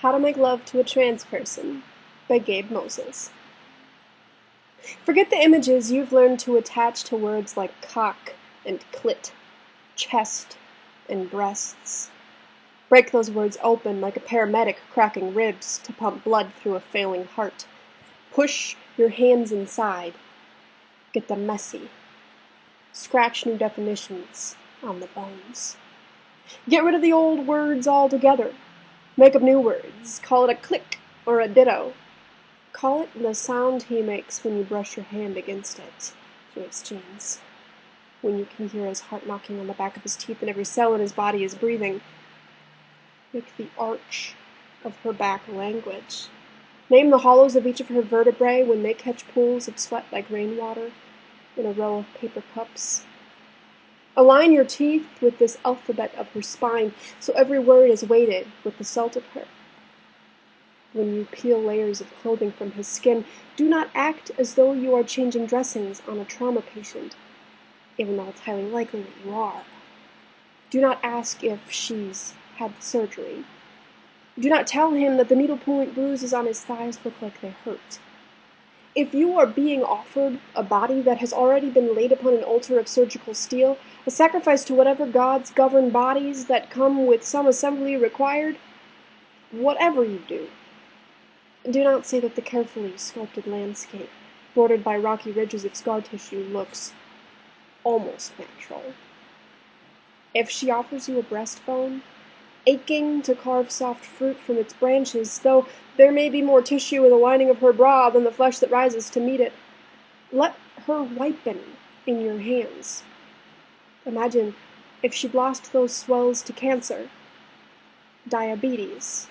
How to Make Love to a Trans Person by Gabe Moses. Forget the images you've learned to attach to words like cock and clit, chest and breasts. Break those words open like a paramedic cracking ribs to pump blood through a failing heart. Push your hands inside. Get them messy. Scratch new definitions on the bones. Get rid of the old words altogether. Make up new words. Call it a click or a ditto. Call it the sound he makes when you brush your hand against it through his jeans. When you can hear his heart knocking on the back of his teeth and every cell in his body is breathing. Make the arch of her back language. Name the hollows of each of her vertebrae when they catch pools of sweat like rainwater in a row of paper cups. Align your teeth with this alphabet of her spine so every word is weighted with the salt of her. When you peel layers of clothing from his skin, do not act as though you are changing dressings on a trauma patient, even though it's highly likely that you are. Do not ask if she's had surgery. Do not tell him that the needle-point bruises on his thighs look like they hurt. If you are being offered a body that has already been laid upon an altar of surgical steel, a sacrifice to whatever gods govern bodies that come with some assembly required, whatever you do not say that the carefully sculpted landscape, bordered by rocky ridges of scar tissue, looks almost natural. If she offers you a breastbone, aching to carve soft fruit from its branches, though there may be more tissue in the lining of her bra than the flesh that rises to meet it, let her ripen in your hands. Imagine if she'd lost those swells to cancer, diabetes,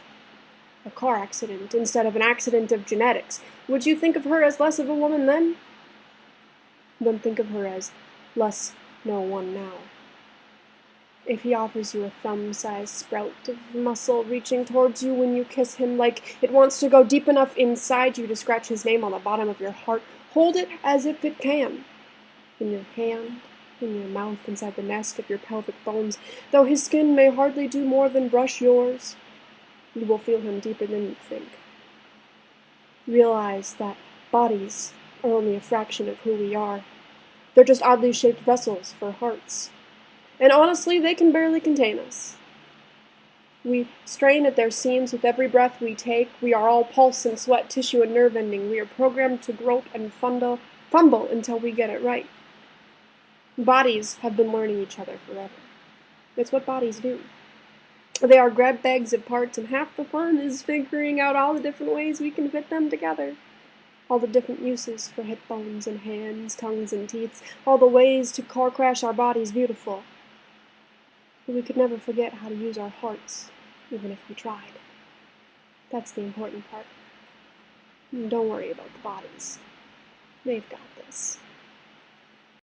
a car accident instead of an accident of genetics. Would you think of her as less of a woman then? Then think of her as less no one now. If he offers you a thumb-sized sprout of muscle reaching towards you when you kiss him like it wants to go deep enough inside you to scratch his name on the bottom of your heart, hold it as if it can. In your hand, in your mouth, inside the nest of your pelvic bones, though his skin may hardly do more than brush yours, you will feel him deeper than you think. Realize that bodies are only a fraction of who we are. They're just oddly shaped vessels for hearts. And honestly, they can barely contain us. We strain at their seams with every breath we take. We are all pulse and sweat, tissue and nerve ending. We are programmed to grope and fumble until we get it right. Bodies have been learning each other forever. It's what bodies do. They are grab bags of parts, and half the fun is figuring out all the different ways we can fit them together. All the different uses for hip bones and hands, tongues and teeth, all the ways to car crash our bodies beautiful. But we could never forget how to use our hearts, even if we tried. That's the important part. And don't worry about the bodies. They've got this.